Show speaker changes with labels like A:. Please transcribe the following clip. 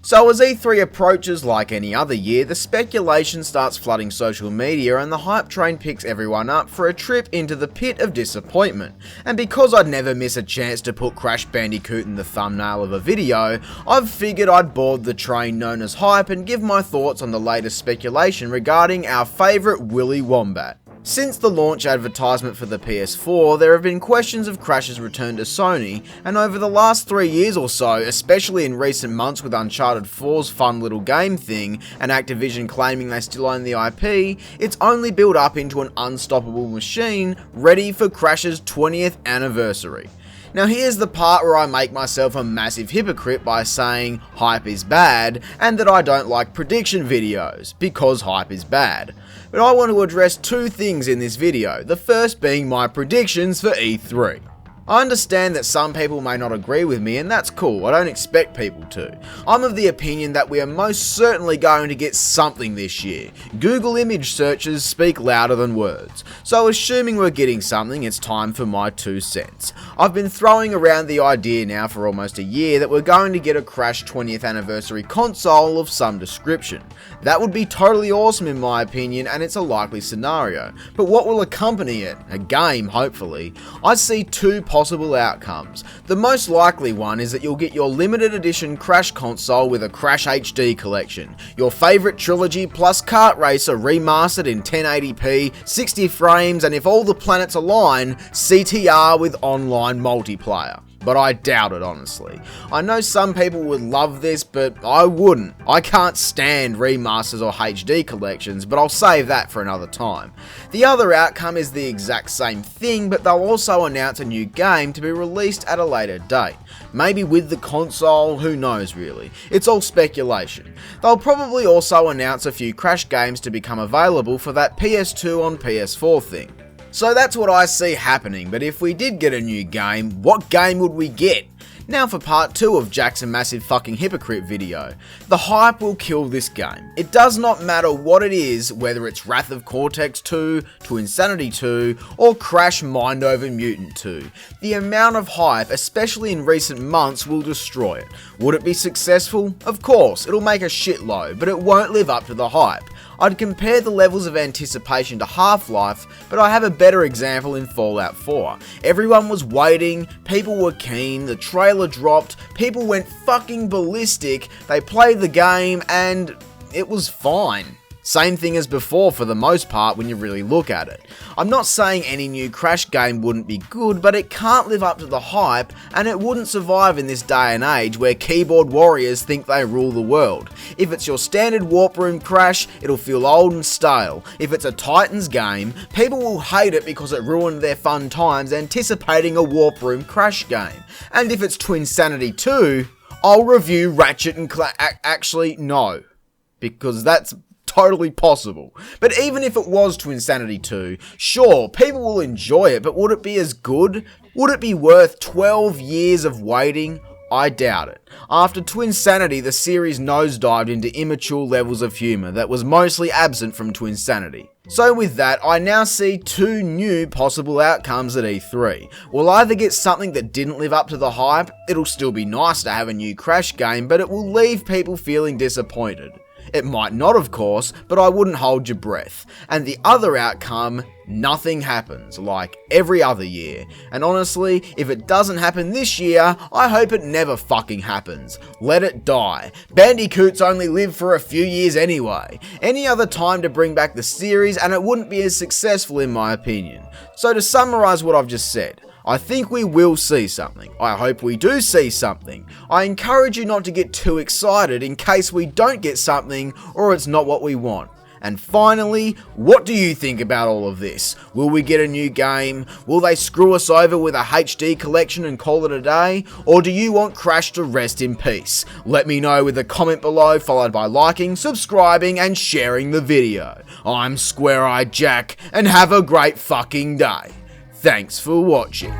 A: So as E3 approaches like any other year, the speculation starts flooding social media and the hype train picks everyone up for a trip into the pit of disappointment. And because I'd never miss a chance to put Crash Bandicoot in the thumbnail of a video, I've figured I'd board the train known as hype and give my thoughts on the latest speculation regarding our favourite Willy Wombat. Since the launch advertisement for the PS4, there have been questions of Crash's return to Sony, and over the last 3 years or so, especially in recent months with Uncharted 4's fun little game thing, and Activision claiming they still own the IP, it's only built up into an unstoppable machine ready for Crash's 20th anniversary. Now here's the part where I make myself a massive hypocrite by saying hype is bad, and that I don't like prediction videos, because hype is bad. But I want to address two things in this video, the first being my predictions for E3. I understand that some people may not agree with me, and that's cool, I don't expect people to. I'm of the opinion that we are most certainly going to get something this year. Google image searches speak louder than words. So assuming we're getting something, it's time for my 2 cents. I've been throwing around the idea now for almost a year that we're going to get a Crash 20th anniversary console of some description. That would be totally awesome in my opinion, and it's a likely scenario. But what will accompany it? A game, hopefully. I see two possible outcomes. The most likely one is that you'll get your limited edition Crash console with a Crash HD collection, your favourite trilogy plus Kart Racer remastered in 1080p, 60 frames, and if all the planets align, CTR with online multiplayer. But I doubt it, honestly. I know some people would love this, but I wouldn't. I can't stand remasters or HD collections, but I'll save that for another time. The other outcome is the exact same thing, but they'll also announce a new game to be released at a later date. Maybe with the console, who knows really. It's all speculation. They'll probably also announce a few Crash games to become available for that PS2 on PS4 thing. So that's what I see happening, but if we did get a new game, what game would we get? Now for part 2 of Jack's massive fucking hypocrite video. The hype will kill this game. It does not matter what it is, whether it's Wrath of Cortex 2, Twinsanity 2, or Crash Mind Over Mutant 2. The amount of hype, especially in recent months, will destroy it. Would it be successful? Of course, it'll make a shitload, but it won't live up to the hype. I'd compare the levels of anticipation to Half-Life, but I have a better example in Fallout 4. Everyone was waiting, people were keen, the trailer dropped, people went fucking ballistic, they played the game, and it was fine. Same thing as before for the most part when you really look at it. I'm not saying any new Crash game wouldn't be good, but it can't live up to the hype, and it wouldn't survive in this day and age where keyboard warriors think they rule the world. If it's your standard Warp Room Crash, it'll feel old and stale. If it's a Titans game, people will hate it because it ruined their fun times anticipating a Warp Room Crash game. And if it's Twinsanity 2, I'll review Ratchet and actually, no. Because that's totally possible. But even if it was Twinsanity 2, sure, people will enjoy it, but would it be as good? Would it be worth 12 years of waiting? I doubt it. After Twinsanity, the series nosedived into immature levels of humour that was mostly absent from Twinsanity. So with that, I now see two new possible outcomes at E3. We'll either get something that didn't live up to the hype, it'll still be nice to have a new Crash game, but it will leave people feeling disappointed. It might not, of course, but I wouldn't hold your breath. And the other outcome, nothing happens, like every other year. And honestly, if it doesn't happen this year, I hope it never fucking happens. Let it die. Bandicoots only live for a few years anyway. Any other time to bring back the series and it wouldn't be as successful in my opinion. So to summarise what I've just said, I think we will see something. I hope we do see something. I encourage you not to get too excited in case we don't get something or it's not what we want. And finally, what do you think about all of this? Will we get a new game? Will they screw us over with a HD collection and call it a day? Or do you want Crash to rest in peace? Let me know with a comment below, followed by liking, subscribing, and sharing the video. I'm Square-Eyed Jack, and have a great fucking day. Thanks for watching.